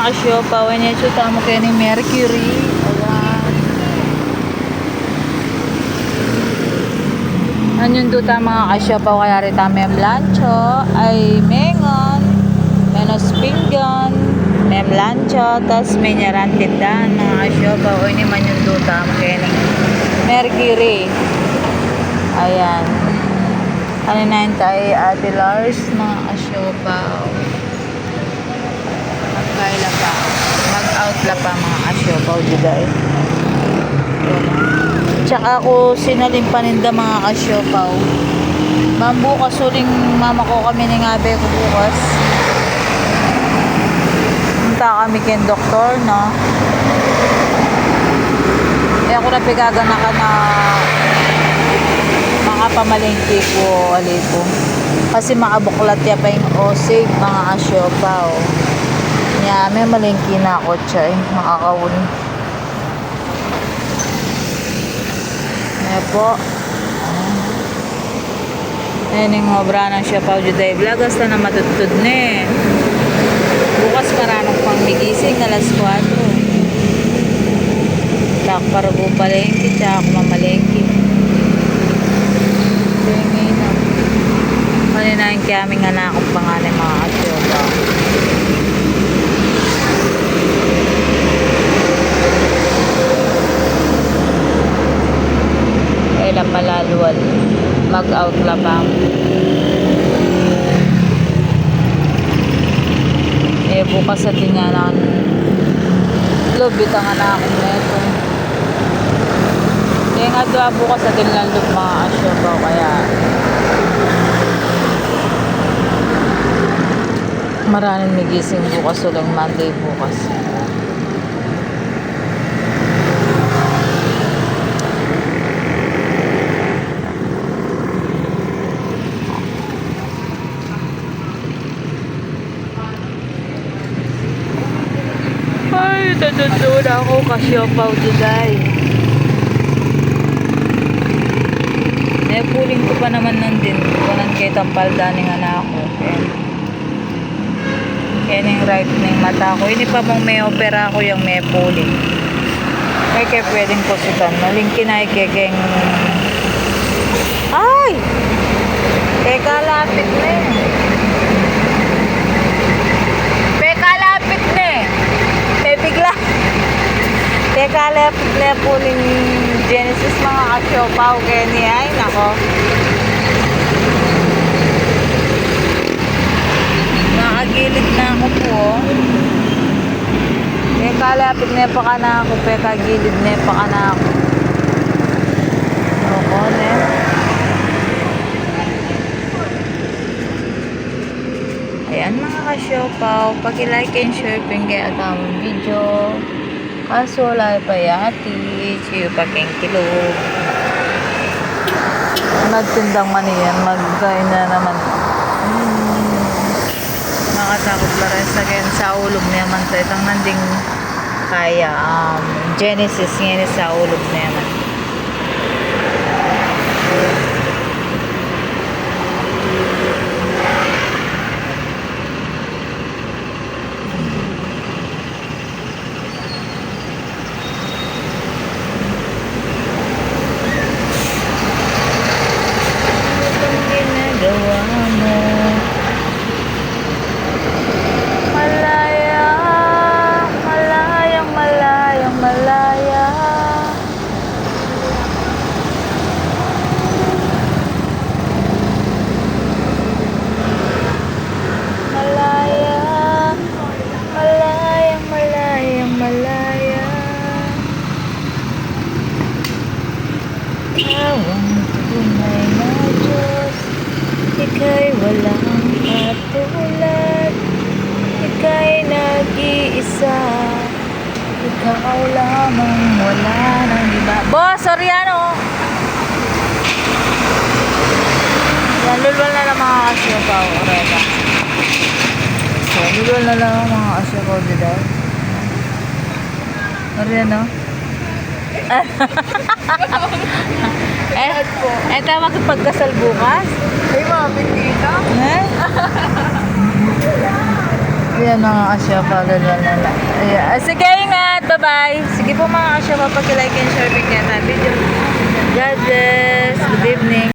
kasyopa. When you tamo kayo ni Mercury. Ayan. Anyun doon mga kasyopa. Kaya rin may blancho. Ay mengon. Menos pinggan. May blancho. Tapos may nyarantindan. Mga kasyopa. O ini man yung doon tamo kayo ni Mercury. Ayan. Kaninahin tayo Ate Lars. Mga kasyopa. Magkaila pa. Mag-out la pa mga kasyopa. Juday. Tsaka ako sinalim paninda mga kasyopaw. Bukas uling mama ko kami ng abe ko bukas. Punta kami kay doktor, no? Eh ako na pigagana ka na makapamalingki ko, alipo. Kasi makabuklat ya pa yung osig, mga kasyopaw. Yeah, may malingki na ako siya eh. Makakawin. Ayan po. Ayan yung obra ng Siapaw Juday Vlog. Hasta na matutod na eh. Bukas maranong pang migising. Alas 4. Tak para po palengke. Tsaka mamalengke. Tingin na. Kaninahin kaya aming anak akong pangalan mga kasyopa. Kailan palaluwal. Mag-out labang. Eh bukas sa tinganan. Lubit ang anak ko neto. Kaya nga doon bukas sa tinlalog mga asyopa. Kaya maraming migising bukas ulang Monday bukas. Ay, natutulog ako kasyopaw today. Eh, puling ko pa naman nandun. Kunan kay tampalda ng anak ko. Kaya yung right ng mata ko. Hindi pa mong may opera ko yung may puling. Kaya pwedeng pusutan. Nalingkin na ikikeng... Ay! Teka, lapit na eh. Bigla. Teka, lepo ng Genesis mga kasyopaw. Kaya niya, ay nako. Nakagilid na ako po. Teka, lapit na pa ka na ako. Teka, gilid na pa ka na ako. Ako, ne? Ayan mga kasyopaw, pag-like and share ping kaya tamang video. Kaso wala pa yati, siyo pa keng kilo. Nagtindang man yan, mag-gain na naman. Makatakot la rin sa ganyan sa ulog naman. Itang nanding kaya Genesis ngayon sa ulog naman. Ika'y walang katulad, ika'y nag-iisa, ikaw lamang wala nang iba. Boss, sorry ano? Yan, lulwal na lang mga kasyopaw. Oreda. So, lulwal na lang mga kasyopaw dito. Sorry ano? Eto magpagkasal bukas? Ay, mami, tita. Ayan mga kasyopa, lalala. Ayan. Sige, ingat. Bye-bye. Sige po mga kasyopa, pag-like and share, bigyan na video.